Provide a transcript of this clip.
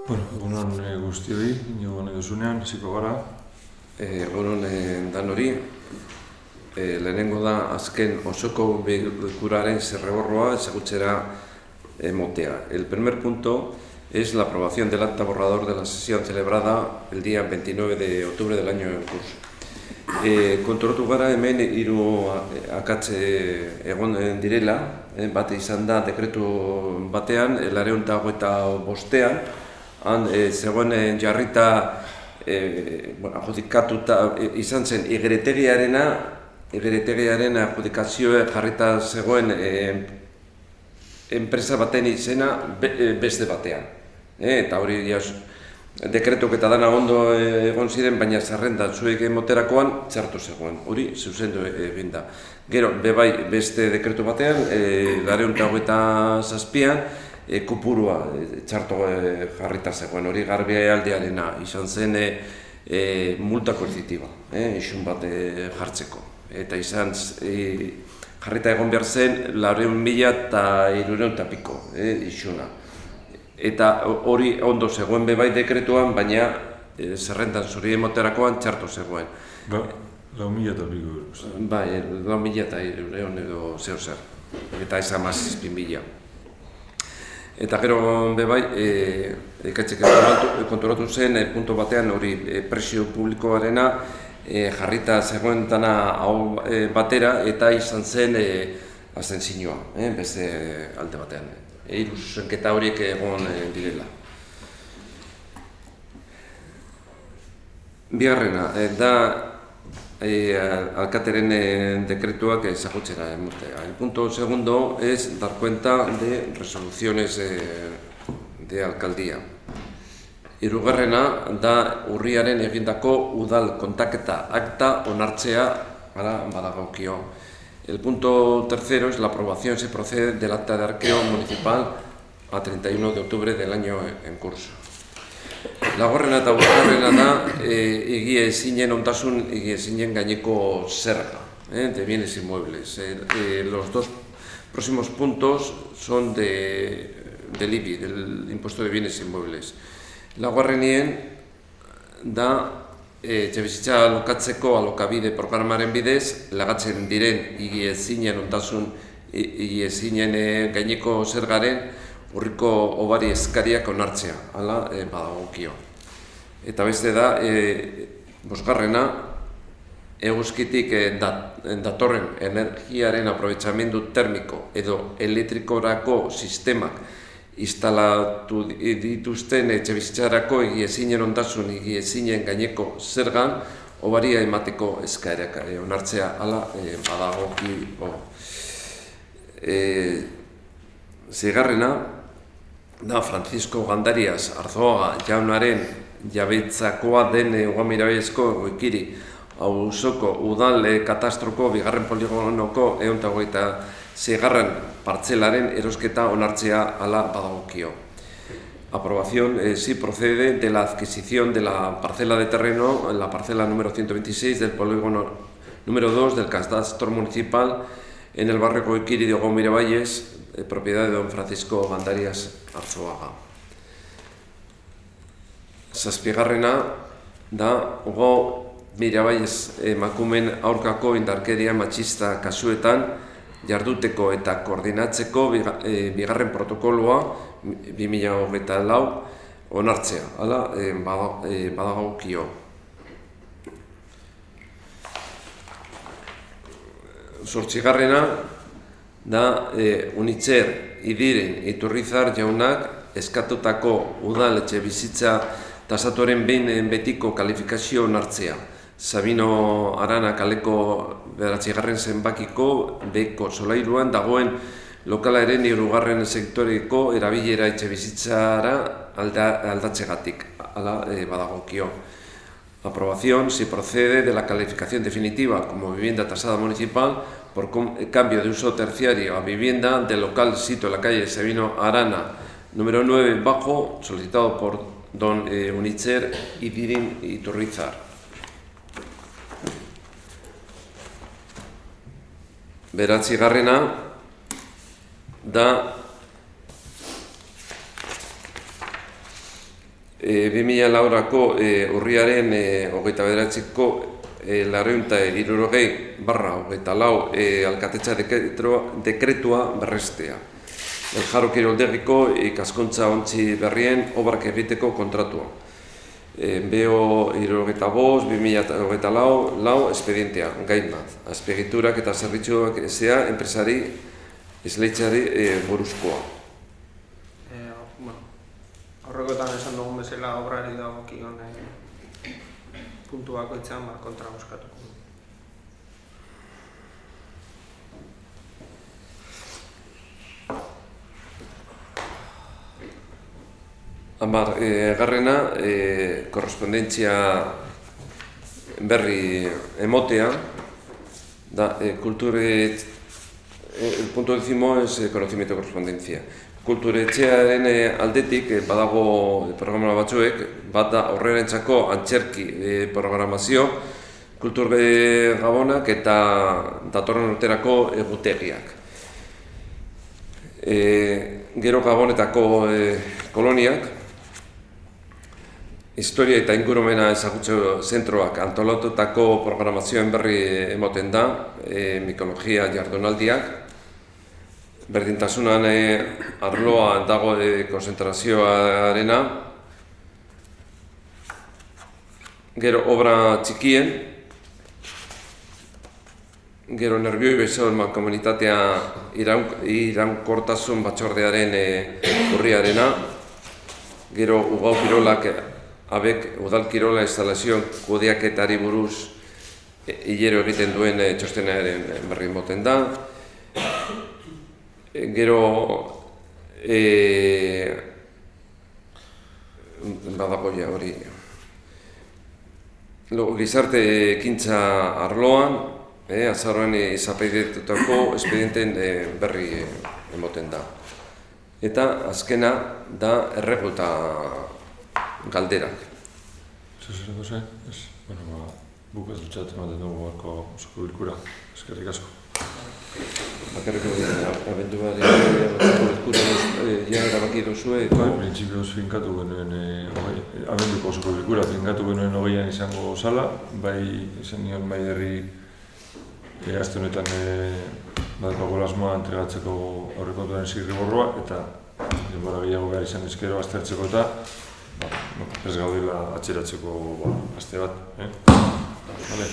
Egunon guztioi, inigo nahi duzunean, ziko gara. Egunon dan hori, lehenengo da azken osoko bilkuraren zerreborroa ezagutzera motea. El primer punto es la aprobación del acta borrador de la sesión celebrada el día 29 de octubre del año en curso. Konturatu gara hemen hiru akats egon direla, bate izan da dekretu batean, 225ean, han zegoen jarrita adjudikatuta izan zen igeretegiaren adjudikazioa jarrita zegoen enpresa baten izena beste batean. Eta hori dekretuk eta dana ondo egon ziren, baina zerrenda zuek moterakoan txartu zegoen, hori zuzendu egin da. Gero, bebai beste dekretu batean, 227an, kupurua txartu jarrita zegoen, hori garbialdiarena izan zen multa koercitiba, isun bat jartzeko. Eta izan jarrita egon behar zen 400.000 eta piko isuna. Eta hori ondo zegoen bebai dekretuan, baina zerrendan zuri emoterakoan txartu zegoen. 4.000 eta piko euroz. Bai, 4.000 eta edo zer. Eta ez amaz 6.000. Eta gero bebai, ikatzek konturatu zen, punto batean hori presio publikoarena jarrita zegoen dana hau batera eta izan zen astentzioa, beste alde batean. Hiru zuzenketa horiek egon direla. Bigarrena, da alkateren dekretuak ezagutzera emotea. El punto segundo es dar cuenta de resoluciones de alcaldía. Hirugarrena da urriaren egindako udal kontaketa akta onartzea badagokio. El punto tercero es la aprobación, se procede del acta de arqueo municipal a 31 de octubre del año en curso. Laugarrena eta bosgarrena da egia ezinen ontasun egia ezinen gaineko zerga de bienes inmuebles. Los dos próximos puntos son del IBI, del impuesto de bienes inmuebles. Laugarrenien da etxebizitza alokatzeko alokabide programaren bidez, lagatzen diren igiezinen ontasun igiezinen gaineko zergaren urriko obari eskariak onartzea, hala badagokio. Eta beste da, bosgarrena, eguzkitik datorren energiaren aprobetxamendu termiko edo elektrikorako sistemak instalatu dituzten etxebizitzarako egiezinen ontasun egiezinen gaineko zergan obaria emateko eskaerak onartzea hala badagokio. Zigarrena da Francisco Gandarias Arzuaga jaunaren jabetzakoa den Ugamirabaiezko goikiri auzoko udal katastroko bigarren poligonoko 126. Partzelaren erosketa onartzea hala badagokio. Aprobación sí procede de la adquisición de la parcela de terreno, la parcela número 126 del polígono número 2 del catastro municipal en el barrio Goikiri de Hugo Miravalles, propiedad de don Francisco Gandarias Arzuaga. Zazpigarrena da Hugo Miravalles emakumeen aurkako indarkeria matxista kasuetan jarduteko eta koordinatzeko bigarren protokoloa 2024 onartzea, hala badagokio. Zortzigarrena da Unitzer Idiren Iturrizar jaunak eskatutako udal etxebizitza tasatuaren behin betiko kalifikazio onartzea. Sabino Arana kaleko 9. zenbakiko beko solairuan dagoen lokalaren 3. sektoreko erabilera etxebizitzara aldatzegatik, hala badagokio. Aprobación si procede de la calificación definitiva como vivienda tasada municipal por cambio de uso terciario a vivienda del local sito en la calle Sabino Arana, número 9 bajo, solicitado por don Unitzer Idirin Iturrizar. Beratzigarrena da 2004ko urriaren 29ko 260/24 alkatetza dekretua berrestea. Jaro Kiroldegiko ikaskuntza ontzi berrien obrak egiteko kontratua. BO 75/2024 lau espedientea, gain bat. Azpiegiturak eta zerbitzuak ezea enpresari esleitzeari buruzkoa. Horrekotan esan dugun bezala obrari dagokion puntu bakoitzean kontra bozkatuko. Garrena, korrespondentzia berri emotea, el punto décimo es conocimiento de correspondencia. Kulturetxearen aldetik badago programa batzuek, bat da aurrerentzako antzerki programazio, kultur gabonak eta datorren urterako egutegiak. Gero Gabonetako koloniak, historia eta ingurumena ezagutze zentroak antolatutako programazioen berri emoten da, mikologia jardunaldiak, berdintasunan arloa dago konzentrazioarena, gero obra txikien, gero nervioi beso mankomunitatea iraunkortasun batzordearen urriarena, gero ugau kirolak abek udal kirola instalazioen kudeaketari buruz hilero egiten duen txostenaren berri moten da. Gero badago ja hori. Gizarte ekintza arloan, azaroan izapeidetutako espedienten berri emoten da. Eta azkena da erreguta galderak. Zerako zen? Buk ez dutxat ematen dugu barko osoko bilkura. Eskerrik asko. Bakarriko abenduaren bilkura erabaki duzue? Printzipioz finkatu genuen, abenduko osoko bilkura finkatu genuen 20an izango zala, bai izan nion Maiderri aste honetan badakago asmoa entregatzeko aurrekontuaren zirriborroa eta denbora gehiago behar izan ezkero aztertzeko eta ez gaudela atzeratzeko aste bat. Vale.